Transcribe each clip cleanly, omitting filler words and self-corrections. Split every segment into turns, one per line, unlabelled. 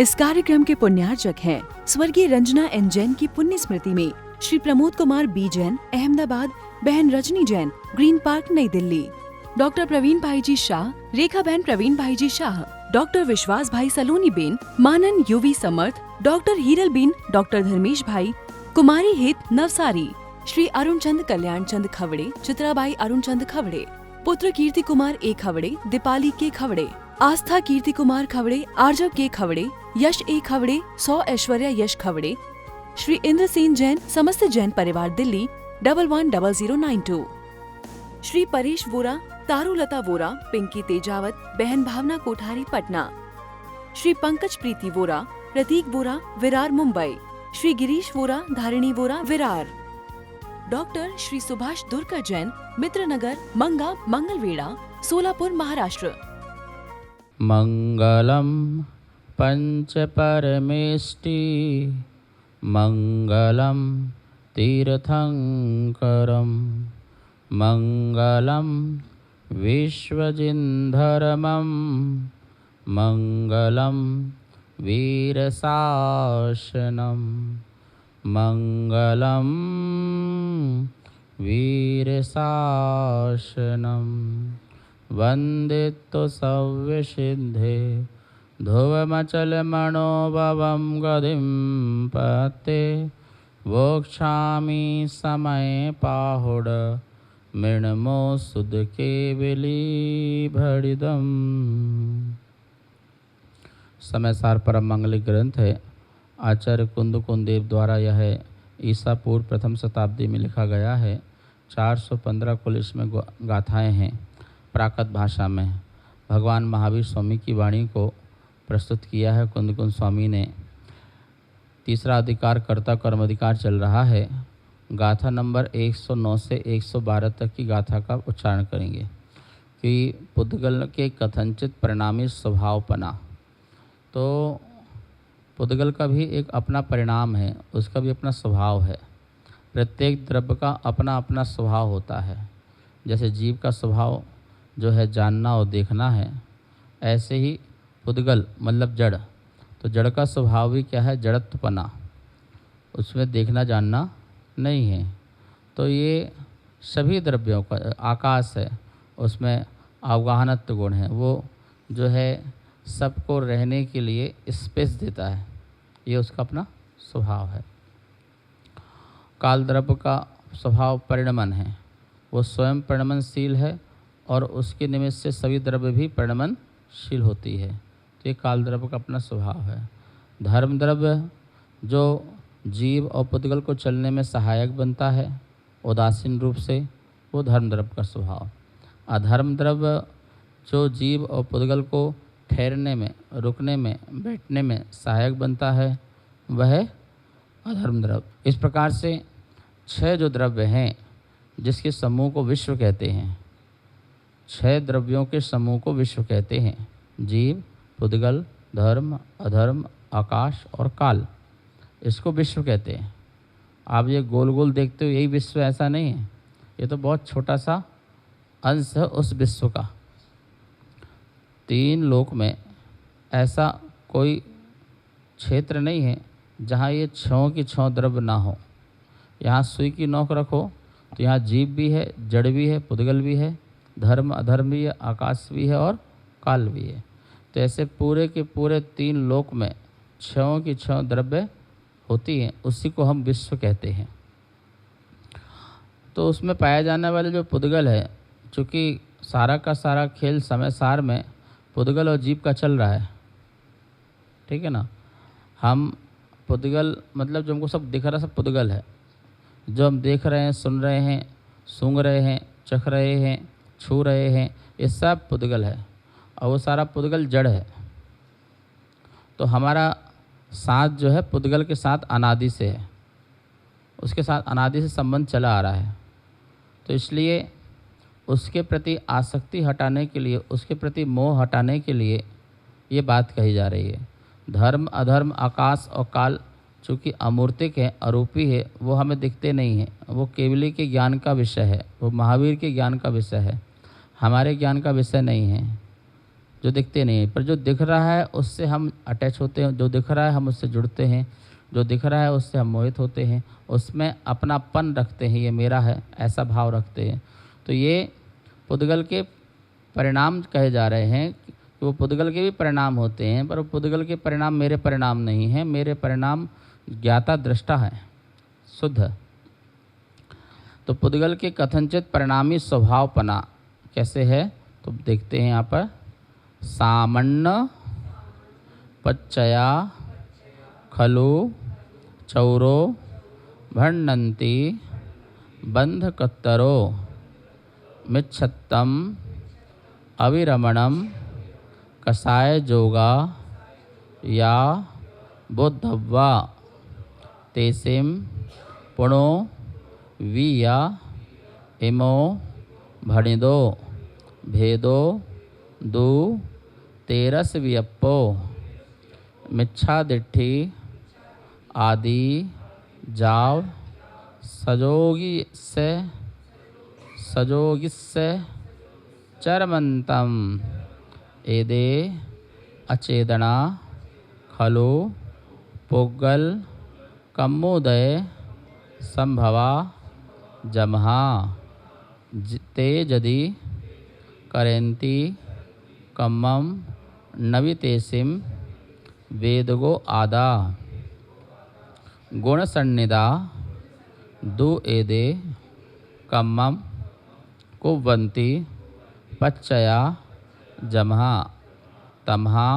इस कार्यक्रम के पुण्यार्चक हैं स्वर्गीय रंजना एन जैन की पुण्य स्मृति में श्री प्रमोद कुमार बी जैन, अहमदाबाद, बहन रजनी जैन, ग्रीन पार्क, नई दिल्ली, डॉक्टर प्रवीण भाई जी शाह, रेखा बहन प्रवीण भाई जी Shah, doctor Vishwas bhai Saloni ben, Manan Yuvi Samarth, doctor Hiral ben, doctor Dharmesh भाई, कुमारी हित नवसारी, श्री अरुण चंद कल्याण चंद खवड़े, चित्राबाई अरुण चंद खवड़े, पुत्र कीर्ति कुमार ए खवड़े, दीपाली के खवड़े, आस्था कीर्ति कुमार खवड़े, आर्जव के खवड़े, यश ए खवड़े, 100 ऐश्वर्या यश खवड़े, श्री इंद्र सेन जैन, समस्त जैन परिवार दिल्ली 110092, श्री परेश वोरा, तारुलता वोरा, पिंकी तेजावत, बहन भावना कोठारी, पटना, श्री पंकज प्रीति वोरा, प्रतीक वोरा, विरार, मुंबई, श्री गिरीश वोरा, धारिणी वोरा, विरार, डॉक्टर श्री सुभाष दुर्कर जैन, मित्रनगर, मंगा, मंगलवेड़ा, सोलापुर, महाराष्ट्र।
मंगलम पंच परमेष्टि मंगलम तीर्थंकरम मंगलम विश्वजिन्धर्मम मंगलम वीरशासनम मंगलम वीरशासनम वंदितो सव्यसिद्धे ध्रुवमचलमणोभवं गतिं पते वोक्षामि समय पाहुड मृण्मो सुद केवली भड़िदम। समयसार परम मंगलिक ग्रंथ है। आचार्य कुंद कुंदेव द्वारा यह ईसा पूर्व प्रथम शताब्दी में लिखा गया है। 415 कुल इसमें गाथाएँ हैं। प्राकृत भाषा में भगवान महावीर स्वामी की वाणी को प्रस्तुत किया है कुंद कुंद स्वामी ने। तीसरा अधिकार कर्ता कर्म अधिकार चल रहा है। गाथा नंबर 109 से 112 तक की गाथा का उच्चारण करेंगे कि पुद्गल के कथनचित परिणामी स्वभावपना। तो पुद्गल का भी एक अपना परिणाम है, उसका भी अपना स्वभाव है। प्रत्येक द्रव्य का अपना अपना स्वभाव होता है। जैसे जीव का स्वभाव जो है जानना और देखना है, ऐसे ही पुद्गल मतलब जड़, तो जड़ का स्वभाव भी क्या है? जड़त्वपना, उसमें देखना जानना नहीं है। तो ये सभी द्रव्यों का आकाश है, उसमें अवगाहनत्व गुण है, वो जो है सबको रहने के लिए स्पेस देता है, ये उसका अपना स्वभाव है। काल द्रव्य का स्वभाव परिणमन है, वो स्वयं परिणमनशील है और उसके निमित्त से सभी द्रव्य भी परिणमनशील होती है। तो ये काल द्रव्य का अपना स्वभाव है। धर्म द्रव्य जो जीव और पुद्गल को चलने में सहायक बनता है उदासीन रूप से, वो धर्म द्रव्य का स्वभाव। अधर्म द्रव्य जो जीव और पुद्गल को ठहरने में, रुकने में, बैठने में सहायक बनता है, वह अधर्म द्रव्य। इस प्रकार से 6 जो द्रव्य हैं जिसके समूह को विश्व कहते हैं, 6 द्रव्यों के समूह को विश्व कहते हैं। जीव, पुद्गल, धर्म, अधर्म, आकाश और काल, इसको विश्व कहते हैं। आप ये गोल गोल देखते हो, यही विश्व, ऐसा नहीं है। ये तो बहुत छोटा सा अंश है उस विश्व का। 3 लोक में ऐसा कोई क्षेत्र नहीं है जहाँ ये 6 की 6 द्रव्य ना हो। यहाँ सुई की नोक रखो तो यहाँ जीव भी है, जड़ भी है, पुद्गल भी है, धर्म अधर्म भी है, आकाश भी है और काल भी है। तो ऐसे पूरे के पूरे 3 लोक में 6 की 6 द्रव्य होती हैं, उसी को हम विश्व कहते हैं। तो उसमें पाया जाने वाले जो पुद्गल है, चूँकि सारा का सारा खेल समय सार में पुद्गल और जीव का चल रहा है, ठीक है ना। हम पुद्गल मतलब जो हमको सब दिख रहा है सब पुद्गल है। जो हम देख रहे हैं, सुन रहे हैं, सूंघ रहे हैं, चख रहे हैं, छू रहे हैं, ये सब पुद्गल है और वो सारा पुद्गल जड़ है। तो हमारा साथ जो है पुद्गल के साथ अनादि से है, उसके साथ अनादि से संबंध चला आ रहा है। तो इसलिए उसके प्रति आसक्ति हटाने के लिए, उसके प्रति मोह हटाने के लिए ये बात कही जा रही है। धर्म अधर्म आकाश और काल चूँकि अमूर्तिक है, अरूपी है, वो हमें दिखते नहीं हैं, वो केवली के ज्ञान का विषय है, वो महावीर के ज्ञान का विषय है, हमारे ज्ञान का विषय नहीं है। जो दिखते नहीं हैं, पर जो दिख रहा है उससे हम अटैच होते हैं, जो दिख रहा है हम उससे जुड़ते हैं, जो दिख रहा है उससे हम मोहित होते हैं, उसमें अपनापन रखते हैं, ये मेरा है ऐसा भाव रखते हैं। तो ये पुद्गल के परिणाम कहे जा रहे हैं कि वो पुद्गल के भी परिणाम होते हैं, पर वो पुद्गल के परिणाम मेरे परिणाम नहीं हैं, मेरे परिणाम ज्ञाता दृष्टा है शुद्ध। तो पुद्गल के कथनचित परिणामी स्वभावपना कैसे है, तो देखते हैं यहाँ पर। सामन्न पच्चया खलु चौरो भण्णन्ति बंधकत्तरो मिच्छत्तम अविरमणम कषाय जोगा या बोद्धव्वा तेसिम पुणो विया इमो भणिदो भेदो दु तेरस वियप्पो मिच्छादिट्ठी आदि जाव सजोगिस्से चरमंतम एदे अचेदना खलु पुग्गल कम्मोदय संभवा जमहा ते यदि करेन्ति कम्मम नवितेसिम वेदगो आदा गुणसन्निधा दु एदे कम्मम कुवन्ति पच्चया जमहा तमहा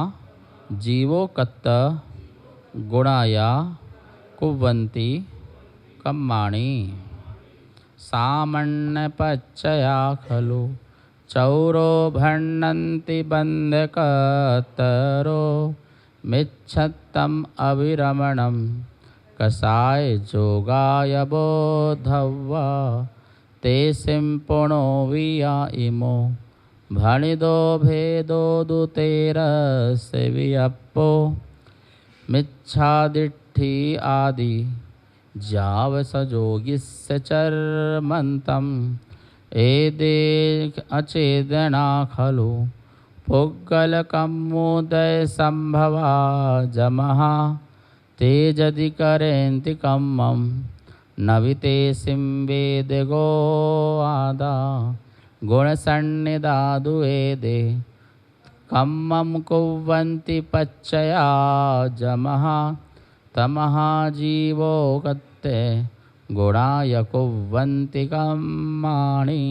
जीवो कत्त गुणाया कुवन्ति कम्माणि सामन्नपच्चया खलु चौरो भण्णन्ति बन्धकत्तरो मिच्छत्तम अविरमणम कषाय जोगाय बोद्धव्वा तेसिं पुणो विया इमो भणिदो भेदो दुतेरस्य वियप्पो मिच्छादिट्ठी आदि जाव सजोगिस्य चरमन्तम एदे अचेदना खलु पुग्गलकम्मोदय संभवा जमहा ते यदि करेन्ति कम्मं नवितेसिं वेदगो आदा गुणसन्निधादु एदे कम्मं कुवन्ति पच्चया जमहा तमहा जीवो कत्ते गुणाय कुवन्ति कम्माणि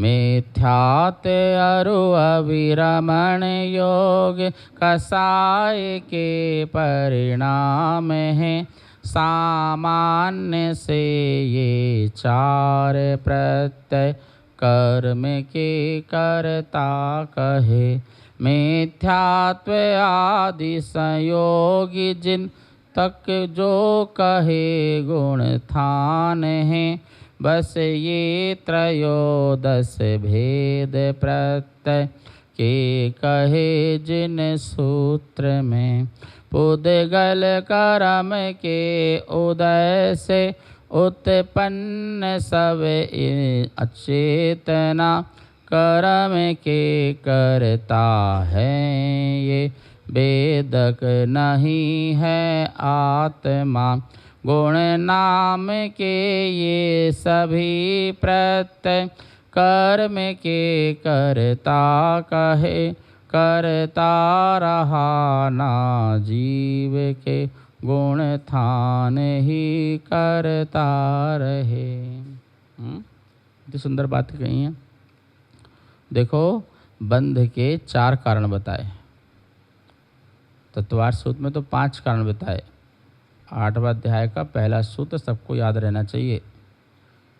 मिथ्यात् अरु अविरमण योग कषाय के परिणाम हैं सामान्य से ये चार प्रत्यय कर्म के कर्ता कहे मिथ्यात्व आदि संयोगी जिन तक जो कहे गुण थान है बस ये त्रयोदश भेद प्रत्यय के कहे जिन सूत्र में पुद्गल कर्म के उदय से उत्पन्न सब अचेतना कर्म के करता है ये वेदक नहीं है आत्मा गुण नाम के ये सभी प्रत्यय कर्म के करता कहे करता रहा ना जीव के गुण थान ही करता रहे। इतनी सुंदर बात कही है। देखो बंध के 4 कारण बताए, तत्वार सूत्र में तो 5 कारण बताए। 8वां अध्याय का पहला सूत्र सबको याद रहना चाहिए।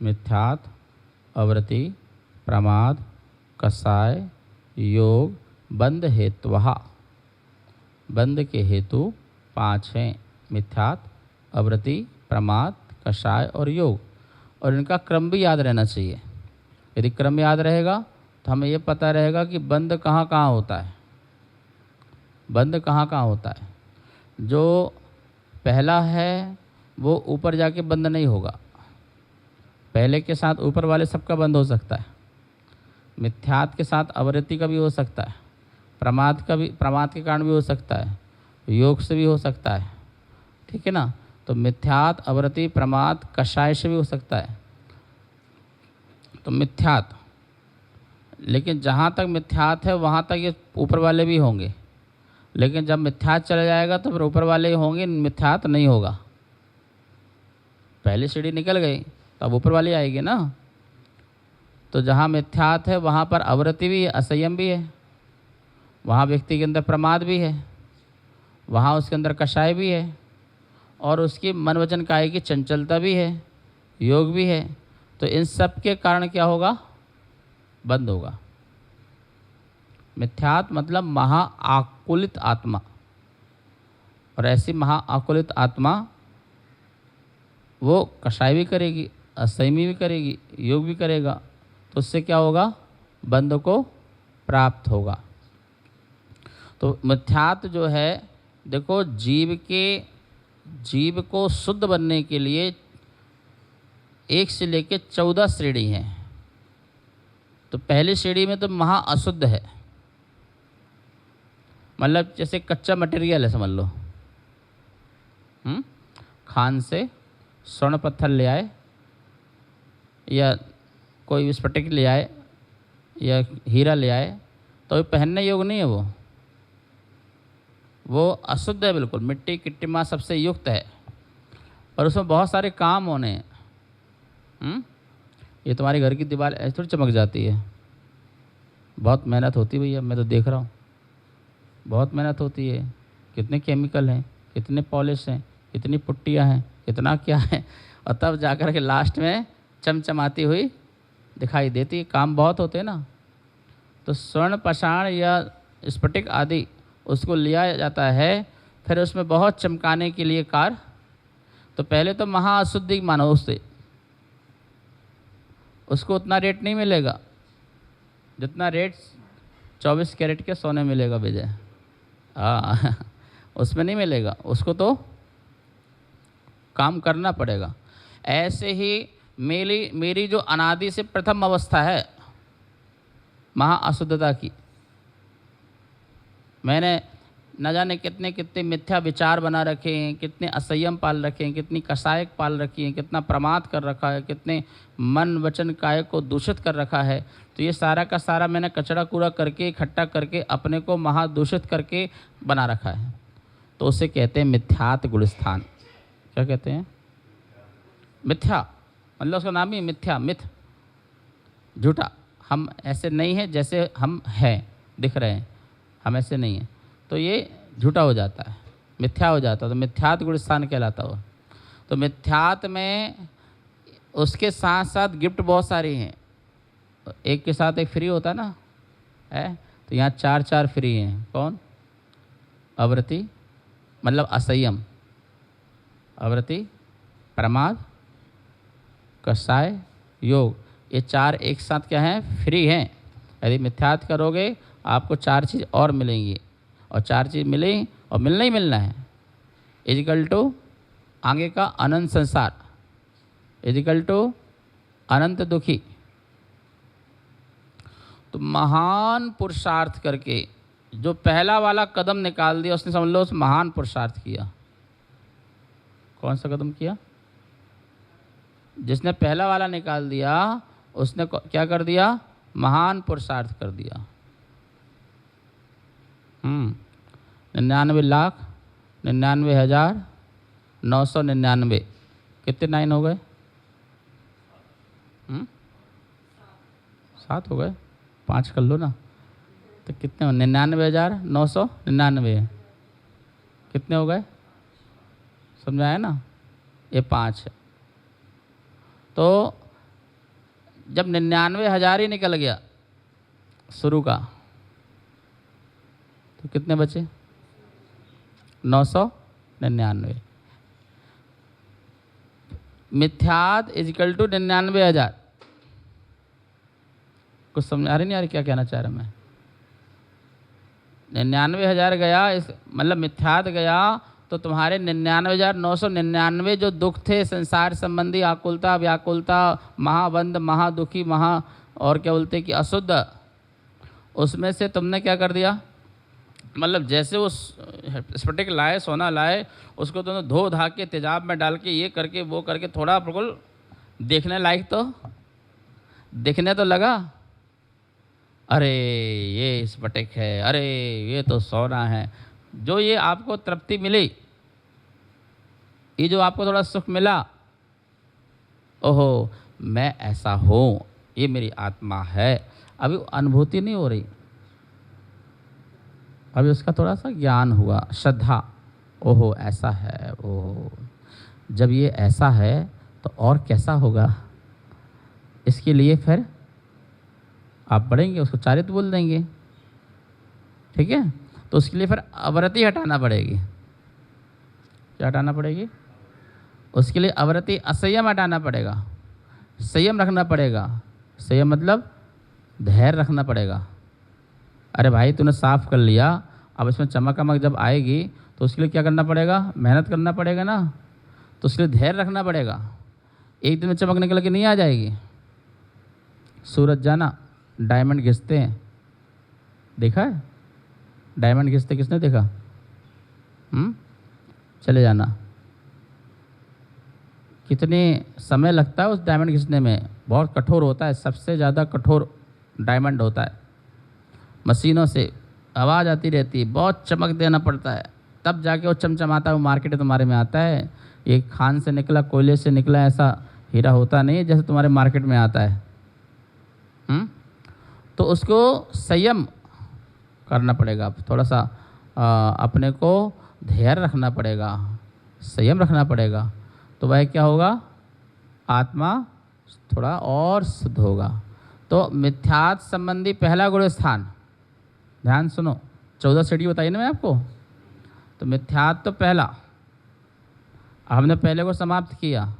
मिथ्यात, अवृत्ति, प्रमाद, कषाय, योग, बंध हेतुः। बंध के हेतु 5 हैं, मिथ्यात, अवृत्ति, प्रमाद, कषाय और योग। और इनका क्रम भी याद रहना चाहिए। यदि क्रम याद रहेगा तो हमें ये पता रहेगा कि बंध कहाँ कहाँ होता है, बंध कहाँ कहाँ होता है। जो पहला है वो ऊपर जाके बंद नहीं होगा, पहले के साथ ऊपर वाले सबका बंद हो सकता है। मिथ्यात के साथ अवृत्ति का भी हो सकता है, प्रमाद के कारण भी हो सकता है, योग से भी हो सकता है, ठीक है ना। तो मिथ्यात, अवृत्ति, प्रमाद, कषाय से भी हो सकता है। तो मिथ्यात, लेकिन जहाँ तक मिथ्यात है वहाँ तक ये ऊपर वाले भी होंगे, लेकिन जब मिथ्यात चला जाएगा तो फिर ऊपर वाले ही होंगे, मिथ्यात नहीं होगा। पहली सीढ़ी निकल गई तो अब ऊपर वाली आएगी ना। तो जहाँ मिथ्यात है वहाँ पर अवृत्ति भी है, असंयम भी है, वहाँ व्यक्ति के अंदर प्रमाद भी है, वहाँ उसके अंदर कषाय भी है, और उसकी मन वचन काया की चंचलता भी है, योग भी है। तो इन सब के कारण क्या होगा? बंद होगा। मिथ्यात मतलब महाआकुलित आत्मा, और ऐसी महाआकुलित आत्मा वो कषाय भी करेगी, असंयमी भी करेगी, योग भी करेगा, तो उससे क्या होगा? बंध को प्राप्त होगा। तो मिथ्यात जो है, देखो, जीव को शुद्ध बनने के लिए 1 से लेकर 14 श्रेणी हैं। तो पहली श्रेणी में तो महा अशुद्ध है, मतलब जैसे कच्चा मटेरियल है समझ लो। खान से स्वर्ण पत्थर ले आए या कोई स्फटिक ले आए या हीरा ले आए तो पहनने योग्य नहीं है, वो अशुद्ध है बिल्कुल, मिट्टी किट्टिमा सबसे युक्त है, और उसमें बहुत सारे काम होने हैं। ये तुम्हारे घर की दीवार ऐसे थोड़ी चमक जाती है, बहुत मेहनत होती है भैया, मैं तो देख रहा हूँ, बहुत मेहनत होती है। कितने केमिकल हैं, कितने पॉलिश हैं, कितनी पुट्टियाँ हैं, कितना क्या है, और तब जाकर के लास्ट में चमचमाती हुई दिखाई देती है। काम बहुत होते हैं ना। तो स्वर्ण पाषाण या स्फटिक आदि उसको लिया जाता है, फिर उसमें बहुत चमकाने के लिए कार्य। तो पहले तो महाअशुद्धि मानो उसको उतना रेट नहीं मिलेगा जितना रेट 24 कैरेट के सोने मिलेगा विजय। हाँ उसमें नहीं मिलेगा, उसको तो काम करना पड़ेगा। ऐसे ही मेरी जो अनादि से प्रथम अवस्था है महाअशुद्धता की, मैंने न जाने कितने कितने मिथ्या विचार बना रखे हैं, कितने असंयम पाल रखे हैं, कितनी कसायक पाल रखी हैं, कितना प्रमाद कर रखा है, कितने मन वचन काय को दूषित कर रखा है। तो ये सारा का सारा मैंने कचरा कूड़ा करके इकट्ठा करके अपने को महादूषित करके बना रखा है। तो उसे कहते हैं मिथ्यात गुणस्थान। क्या कहते हैं? मिथ्या, मतलब उसका नाम ही मिथ्या, मिथ, झूठा। हम ऐसे नहीं हैं जैसे हम हैं, दिख रहे हैं, हम ऐसे नहीं हैं। तो ये झूठा हो जाता है, मिथ्या हो जाता है, तो मिथ्यात गुणस्थान कहलाता हो। तो मिथ्यात में उसके साथ साथ गिफ्ट बहुत सारी हैं, एक के साथ एक फ्री होता है ना, है। तो यहाँ 4 फ्री हैं। कौन? अवृत्ति मतलब असंयम, अवृत्ति, प्रमाद, कषाय, योग, ये 4 एक साथ क्या हैं? फ्री हैं। यदि मिथ्यात करोगे आपको 4 चीज़ और मिलेंगी, और 4 चीज़ मिलें और मिलना ही मिलना है। इजिकल टू आगे का अनंत संसार, इजिकल टू अनंत दुखी। तो महान पुरुषार्थ करके जो पहला वाला कदम निकाल दिया उसने, समझ लो उस महान पुरुषार्थ किया। कौन सा कदम किया? जिसने पहला वाला निकाल दिया उसने क्या कर दिया? महान पुरुषार्थ कर दिया। 99,99,999। कितने 9 हो गए? 7 हो गए, 5 कर लो ना, तो कितने हो? 99,999 कितने हो गए? समझ आया ना? ये 5 है। तो जब 99,000 ही निकल गया शुरू का, तो कितने बचे? 999। मिथ्यात इजिकल टू 99,000। कुछ समझ आ रही नहीं आ रही क्या कहना चाह रहा मैं? 99,000 गया, इस मतलब मिथ्यात गया, तो तुम्हारे 99,999 जो दुख थे, संसार संबंधी आकुलता, व्याकुलता, महाबंध, महादुखी, महा और क्या बोलते हैं कि अशुद्ध, उसमें से तुमने क्या कर दिया, मतलब जैसे वो स्फटिक लाए, सोना लाए, उसको तुमने धो धा के तेजाब में डाल के ये करके वो करके थोड़ा बिल्कुल देखने लायक तो दिखने तो लगा, अरे ये स्फटिक है, अरे ये तो सोना है। जो ये आपको तृप्ति मिली, ये जो आपको थोड़ा सुख मिला, ओहो मैं ऐसा हूँ, ये मेरी आत्मा है, अभी अनुभूति नहीं हो रही, अभी उसका थोड़ा सा ज्ञान हुआ, श्रद्धा, ओहो ऐसा है, ओहो जब ये ऐसा है तो और कैसा होगा। इसके लिए फिर आप बढ़ेंगे, उसको चारित्र बोल देंगे, ठीक है। तो उसके लिए फिर अवरति हटाना पड़ेगी। क्या हटाना पड़ेगी? उसके लिए अवरति, असंयम हटाना पड़ेगा, संयम रखना पड़ेगा। संयम मतलब धैर्य रखना पड़ेगा। अरे भाई तूने साफ कर लिया, अब इसमें चमक वमक जब आएगी तो उसके लिए क्या करना पड़ेगा, मेहनत करना पड़ेगा ना, तो उसके लिए धैर्य रखना पड़ेगा। एक दिन में चमक निकल के नहीं आ जाएगी। सूरज जाना, डायमंड घिसते हैं, देखा है डायमंड घिसते, किसने देखा? चले जाना, कितने समय लगता है उस डायमंड घिसने में, बहुत कठोर होता है, सबसे ज़्यादा कठोर डायमंड होता है। मशीनों से आवाज़ आती रहती है, बहुत चमक देना पड़ता है, तब जाके वो चमचमाता है, वो मार्केट तुम्हारे में आता है। ये खान से निकला, कोयले से निकला ऐसा हीरा होता नहीं है जैसे तुम्हारे मार्केट में आता है। तो उसको संयम करना पड़ेगा, थोड़ा सा अपने को धैर्य रखना पड़ेगा, संयम रखना पड़ेगा, तो वह क्या होगा, आत्मा थोड़ा और शुद्ध होगा। तो मिथ्यात्व संबंधी पहला गुण स्थान, ध्यान सुनो, 14 सीढ़ी बताई ना मैं आपको। तो मिथ्यात्व तो पहला, हमने पहले को समाप्त किया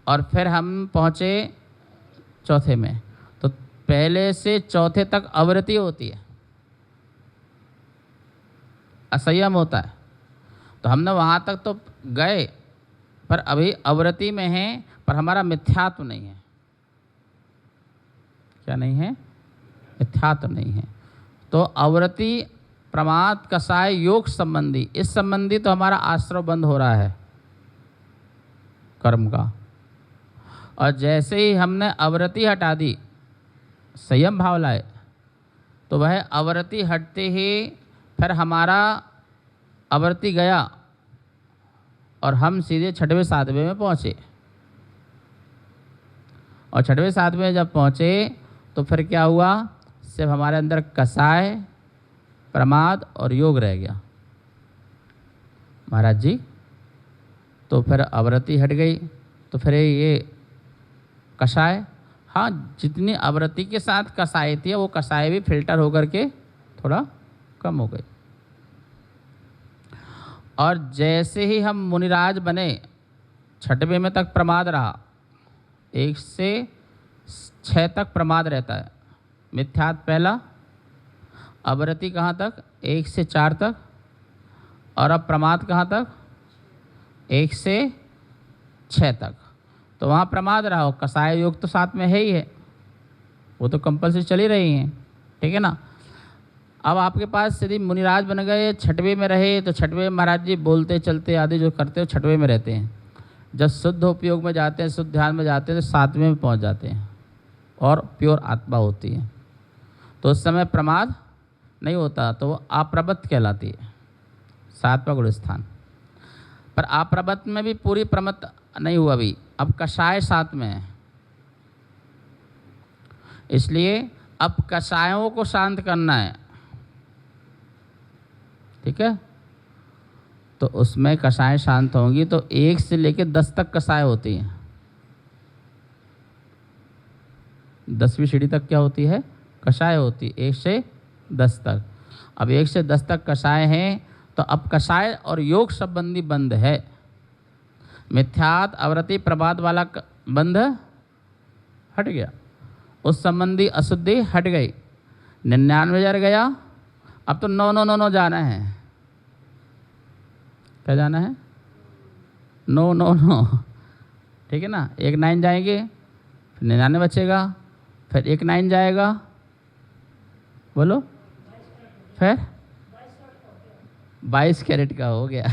और फिर हम पहुँचे चौथे में। तो पहले से चौथे तक अवरति होती है, असंयम होता है। तो हमने वहाँ तक तो गए, पर अभी अवरति में हैं, पर हमारा मिथ्यात्व नहीं है। क्या नहीं है? मिथ्यात्व नहीं है। तो अवरति, प्रमाद, कसाय, योग संबंधी, इस संबंधी तो हमारा आश्रय बंद हो रहा है कर्म का। और जैसे ही हमने अवरति हटा दी, संयम भाव लाए, तो वह अवरति हटते ही फिर हमारा अवरति गया और हम सीधे छठवें सातवें में पहुँचे। और छठवें सातवें में जब पहुँचे तो फिर क्या हुआ, सिर्फ हमारे अंदर कसाय, प्रमाद और योग रह गया महाराज जी। तो फिर अवरति हट गई, तो फिर ये कसाय, हाँ जितनी अवरति के साथ कसाय थी वो कसाय भी फिल्टर होकर के थोड़ा कम हो गई। और जैसे ही हम मुनिराज बने, छठवें में तक प्रमाद रहा, 1 से 6 तक प्रमाद रहता है। मिथ्यात्व पहला, अवरति कहाँ तक, 1 से 4 तक, और अब प्रमाद कहाँ तक, 1 से 6 तक। तो वहाँ प्रमाद रहा हो, कसाय योग तो साथ में है ही है, वो तो कंपल्सरी चली रही हैं, ठीक है ना। अब आपके पास यदि मुनिराज बन गए, छठवें में रहे, तो छठवें महाराज जी बोलते चलते आदि जो करते हो छठवें में रहते हैं। जब शुद्ध उपयोग में जाते हैं, शुद्ध ध्यान में जाते हैं, तो 7वें में पहुँच जाते हैं और प्योर आत्मा होती है। तो उस समय प्रमाद नहीं होता, तो वो अप्रबत कहलाती है, 7वां गुण स्थान। पर अप्रबत में भी पूरी प्रमत नहीं हुआ अभी, अब कषाय 7 में है। इसलिए अब कषायों को शांत करना है, ठीक है। तो उसमें कषाय शांत होंगी तो 1 से लेकर 10 तक कषाय होती हैं। 10वीं सीढ़ी तक क्या होती है, कषाय होती, 1 से 10 तक। अब 1 से 10 तक कषाय हैं, तो अब कषाय और योग संबंधी बंध है। मिथ्यात्व, अवरति, प्रमाद वाला बंध हट गया, उस संबंधी अशुद्धि हट गई, 99 जर गया। अब तो 9 जाना है। क्या जाना है? 9, ठीक है ना। 1 9 जाएंगे, फिर 99 बचेगा, फिर 1 9 जाएगा, बोलो, फिर 22 कैरेट का हो गया।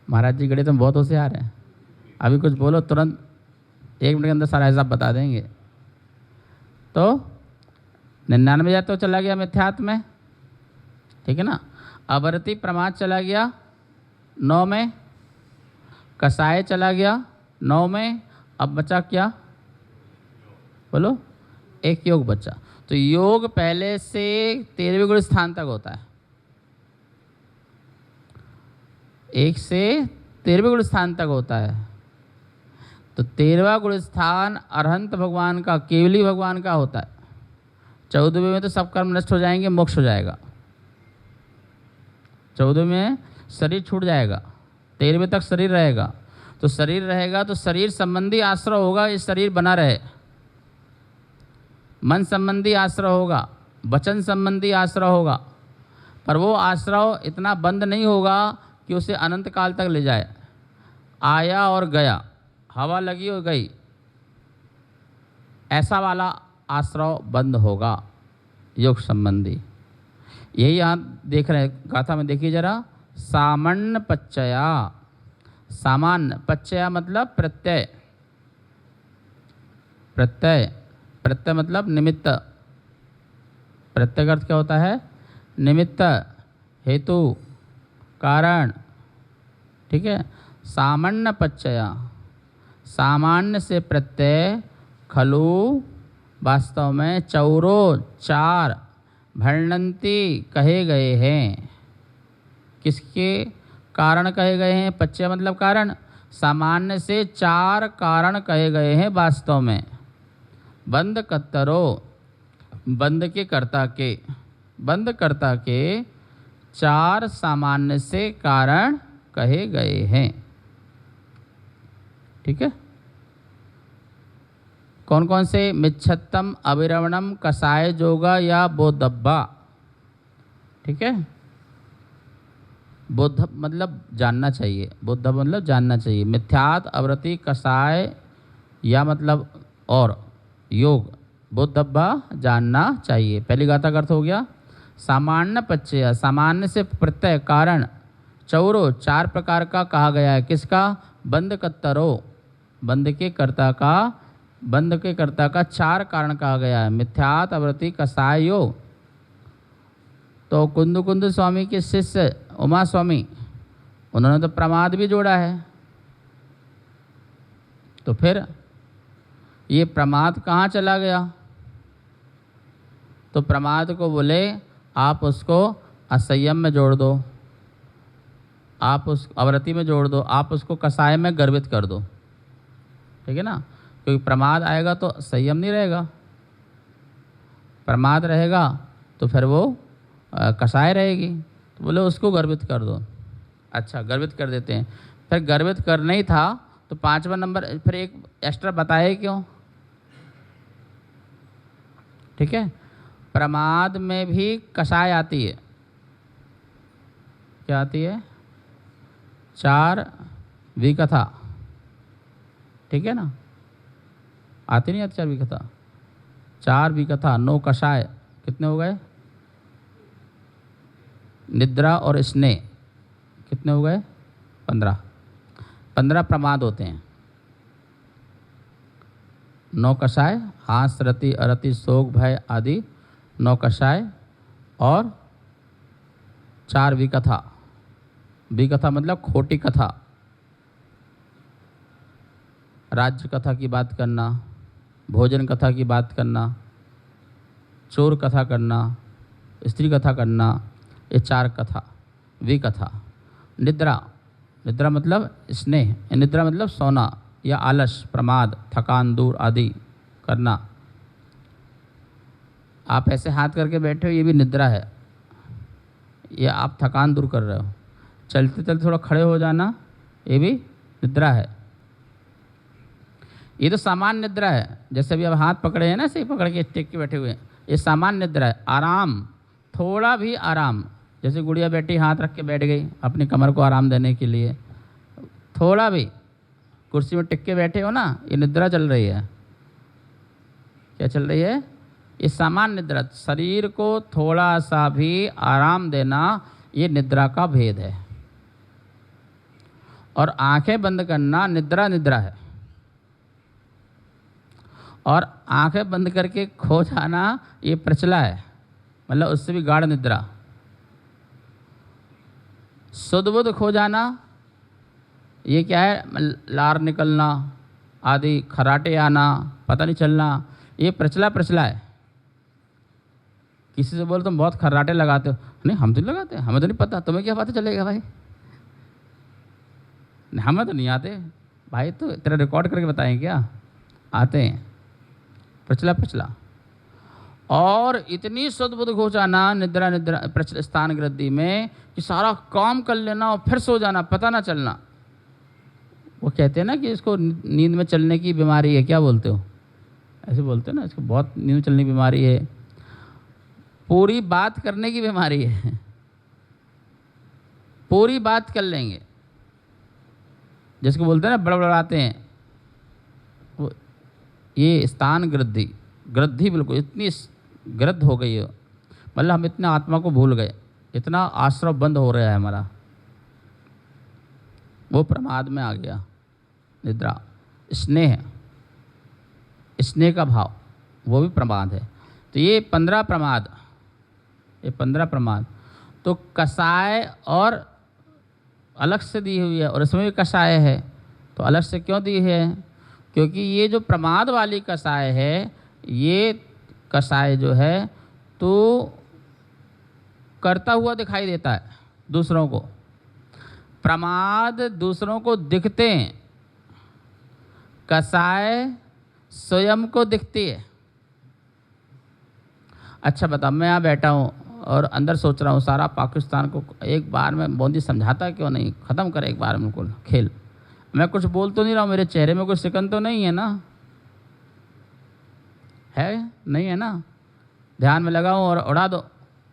महाराज जी गणित में बहुत होशियार हैं। अभी कुछ बोलो तुरंत 1 मिनट के अंदर सारा हिसाब बता देंगे। तो 99,000 तो चला गया मिथ्यात्व में, ठीक है ना। अवरति प्रमाद चला गया 9 में, कसाय चला गया 9 में, अब बचा क्या, बोलो, एक योग बचा। तो योग पहले से 13वें गुण स्थान तक होता है, 1 से 13वें गुण स्थान तक होता है। तो 13वां गुण स्थान अरहंत भगवान का, केवली भगवान का होता है। 14वें में तो सब कर्म नष्ट हो जाएंगे, मोक्ष हो जाएगा। 14वें में शरीर छूट जाएगा, 13वें तक शरीर रहेगा। तो शरीर रहेगा तो शरीर संबंधी आश्रय होगा, इस शरीर बना रहे। मन संबंधी आश्रय होगा, वचन संबंधी आश्रय होगा, पर वो आश्रय इतना बंद नहीं होगा कि उसे अनंत काल तक ले जाए। आया और गया, हवा लगी और गई, ऐसा वाला आश्रय बंद होगा योग संबंधी। यही यहाँ देख रहे हैं गाथा में, देखिए जरा। सामान्य पच्चया, सामान्य पच्चया मतलब प्रत्यय, प्रत्यय, प्रत्यय मतलब निमित्त। प्रत्यय का अर्थ क्या होता है, निमित्त, हेतु, कारण, ठीक है। सामान्य पच्चया, सामान्य से प्रत्यय, खलु वास्तव में चौरो, 4 भणन्ति कहे गए हैं। किसके कारण कहे गए हैं, पच्चय मतलब कारण। सामान्य से 4 कारण कहे गए हैं वास्तव में। बंद कत्तरो, बंद के कर्ता के, बंद कर्ता के 4 सामान्य से कारण कहे गए हैं, ठीक है। कौन कौन से, मिच्छत्तम, अविरवणम, कसाय जोगा या बोधब्बा, ठीक है। बोध मतलब जानना चाहिए, बोध मतलब जानना चाहिए। मिथ्यात, अवरति, कसाय या मतलब और योग, बोधब्बा जानना चाहिए। पहली गाथा का अर्थ हो गया सामान्य पच्चय, सामान्य से प्रत्यय, कारण, चौरो 4 प्रकार का कहा गया है। किसका, बंद कत्तरो, बंद के कर्ता का, बंद के कर्ता का 4 कारण कहा गया है। मिथ्यात, अवरति, कसाय, योग। तो कुंद कुंद स्वामी के शिष्य उमा स्वामी, उन्होंने तो प्रमाद भी जोड़ा है। तो फिर ये प्रमाद कहाँ चला गया, तो प्रमाद को बोले आप उसको असंयम में जोड़ दो, आप उस अवरति में जोड़ दो, आप उसको कसाय में गर्भित कर दो, ठीक है ना। क्योंकि प्रमाद आएगा तो संयम नहीं रहेगा, प्रमाद रहेगा तो फिर वो कसाय रहेगी। तो बोले उसको गर्भित कर दो। अच्छा, गर्भित कर देते हैं। फिर गर्भित करना ही था तो 5वां नंबर फिर एक एक्स्ट्रा बताए क्यों, ठीक है। प्रमाद में भी कसाय आती है, क्या आती है, 4 विकथा, ठीक है ना। आती नहीं आती 4 विकथा, 4 विकथा, 9 कषाय, कितने हो गए, निद्रा और स्नेह कितने हो गए, 15 प्रमाद होते हैं। 9 कषाय, हास, रति, अरति, शोक, भय आदि 9 कषाय और 4 विकथा। विकथा मतलब खोटी कथा, राज्य कथा की बात करना, भोजन कथा की बात करना, चोर कथा करना, स्त्री कथा करना, ये 4 कथा, विकथा। निद्रा, निद्रा मतलब स्नेह, निद्रा मतलब सोना या आलस, प्रमाद, थकान दूर आदि करना। आप ऐसे हाथ करके बैठे हो, ये भी निद्रा है, ये आप थकान दूर कर रहे हो। चलते चलते थोड़ा खड़े हो जाना, ये भी निद्रा है। ये तो सामान्य निद्रा है, जैसे अभी अब हाथ पकड़े हैं ना, सही पकड़ के टेक के बैठे हुए हैं, ये सामान्य निद्रा है। आराम, थोड़ा भी आराम, जैसे गुड़िया बेटी हाथ रख के बैठ गई अपनी कमर को आराम देने के लिए, थोड़ा भी कुर्सी में टिक के बैठे हो ना, ये निद्रा चल रही है। क्या चल रही है? ये सामान्य निद्रा, शरीर को थोड़ा सा भी आराम देना, ये निद्रा का भेद है। और आंखें बंद करना निद्रा है। और आंखें बंद करके खो जाना ये प्रचला है, मतलब उससे भी गाढ़ निद्रा। सुध बुध खो जाना ये क्या है? लार निकलना आदि, खराटे आना, पता नहीं चलना, ये प्रचला है। किसी से बोल तुम बहुत खर्राटे लगाते हो, नहीं हम तो नहीं लगाते, हमें तो नहीं पता, तुम्हें क्या पता चलेगा भाई, हमें तो नहीं आते भाई, तो तेरा रिकॉर्ड करके बताएं क्या? आते हैं। प्रचला और इतनी सद्बुद्ध हो जाना निद्रा प्रचल स्थान ग्रद्धि में कि सारा काम कर लेना और फिर सो जाना, पता ना चलना। वो कहते हैं ना कि इसको नींद में चलने की बीमारी है, क्या बोलते हो? ऐसे बोलते हो ना, इसको बहुत नींद में चलने की बीमारी है, पूरी बात करने की बीमारी है, पूरी बात कर लेंगे, जिसको बोलते हैं ना बड़बड़ाते हैं। वो ये स्थान ग्रद्धि बिल्कुल इतनी ग्रद्ध हो गई है, मतलब हम इतना आत्मा को भूल गए, इतना आश्रव बंद हो रहा है हमारा, वो प्रमाद में आ गया। निद्रा, स्नेह का भाव, वो भी प्रमाद है। तो ये 15 प्रमाद तो कषाय और अलग से दी हुई है, और इसमें भी कषाय है। तो अलग से क्यों दी है? क्योंकि ये जो प्रमाद वाली कषाय है, ये कषाय जो है तो करता हुआ दिखाई देता है दूसरों को, प्रमाद दूसरों को दिखते हैं, कषाय स्वयं को दिखती है। अच्छा बता, मैं यहाँ बैठा हूँ और अंदर सोच रहा हूँ सारा पाकिस्तान को एक बार में मोदी समझाता क्यों नहीं, ख़त्म करे एक बार में बिल्कुल खेल। मैं कुछ बोल तो नहीं रहा हूँ, मेरे चेहरे में कोई सिकन तो नहीं है ना, है नहीं है ना? ध्यान में लगाऊँ और उड़ा दो,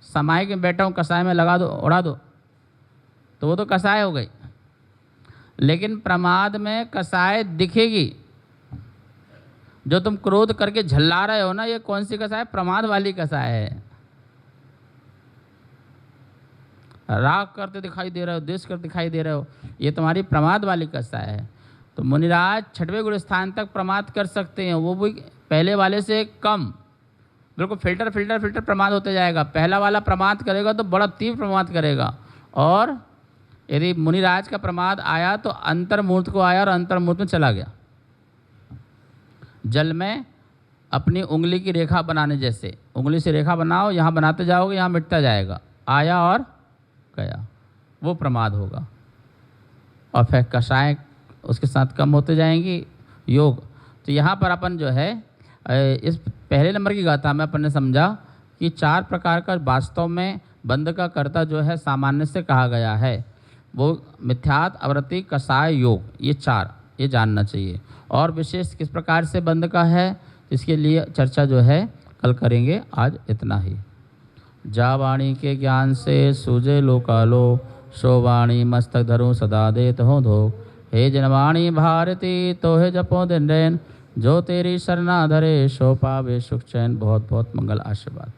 समाय के बैठा हूँ कसाय में लगा दो, उड़ा दो, तो वो तो कसाय हो गई। लेकिन प्रमाद में कसाय दिखेगी। जो तुम क्रोध करके झल्ला रहे हो ना, ये कौन सी कसाय? प्रमाद वाली कसाय है। राग करते दिखाई दे रहे हो, द्वेष करते दिखाई दे रहे हो, ये तुम्हारी प्रमाद वाली कसाय है। तो मुनिराज 6वें गुण स्थान तक प्रमाद कर सकते हैं, वो भी पहले वाले से कम, बिल्कुल फिल्टर प्रमाद होते जाएगा। पहला वाला प्रमाद करेगा तो बड़ा तीव्र प्रमाद करेगा, और यदि मुनिराज का प्रमाद आया तो अंतर्मूर्त को आया और अंतर्मूर्त में चला गया। जल में अपनी उंगली की रेखा बनाने जैसे, उंगली से रेखा बनाओ, यहाँ बनाते जाओगे, यहाँ मिटता जाएगा, आया और गया, वो प्रमाद होगा। और फिर कषाय उसके साथ कम होते जाएंगी, योग। तो यहाँ पर अपन जो है इस पहले नंबर की गाथा में अपन ने समझा कि 4 प्रकार का वास्तव में बंध का कर्ता जो है सामान्य से कहा गया है, वो मिथ्यात, अवृत्ति, कषाय, योग, ये 4 ये जानना चाहिए। और विशेष किस प्रकार से बंध का है, इसके लिए चर्चा जो है कल करेंगे। आज इतना ही। जा वाणी के ज्ञान से सूझे लोकालो, सो वाणी मस्तक धरूं सदा देत हो धो। हे जनवाणी भारती तो हे जपो दिन रैन, जो तेरी शरणा धरे सो पावे सुख चैन। बहुत बहुत मंगल आशीर्वाद।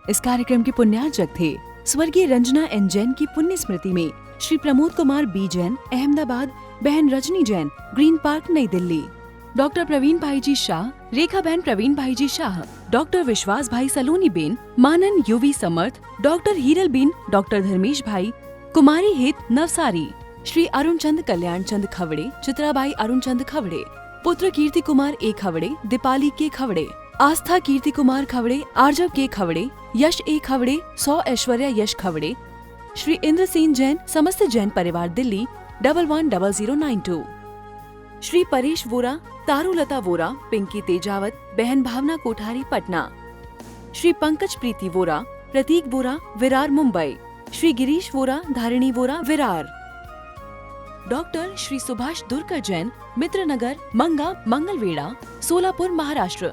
इस कार्यक्रम के पुण्यार्चक थे स्वर्गीय रंजना एन जैन की पुण्य स्मृति में श्री प्रमोद कुमार बी जैन, अहमदाबाद, बहन रजनी जैन, ग्रीन पार्क, नई दिल्ली, डॉक्टर प्रवीण भाई जी शाह, रेखा बहन प्रवीण भाई जी Shah, doctor Vishwas bhai Saloni ben, Manan Yuvi Samarth, doctor Hiral ben, doctor Dharmesh भाई, कुमारी हित नवसारी, श्री अरुण चंद कल्याण चंद खवड़े, चित्राबाई अरुण चंद खवड़े, पुत्र कीर्ति कुमार ए खवड़े, दीपाली के खवड़े, आस्था कीर्ति कुमार खवड़े, आर्जव के खवड़े, यश ए खवड़े, 100 ऐश्वर्या यश खवड़े, श्री इंद्रसेन जैन, समस्त जैन परिवार दिल्ली 110092, श्री परेश वोरा, तारुलता वोरा, पिंकी तेजावत, बहन भावना कोठारी पटना, श्री पंकज प्रीति वोरा, प्रतीक वोरा, विरार मुंबई, श्री गिरीश वोरा, धारिणी वोरा, विरार, डॉक्टर श्री सुभाष दुर्कर जैन, मित्रनगर, मंगा, मंगलवेड़ा, सोलापुर, महाराष्ट्र।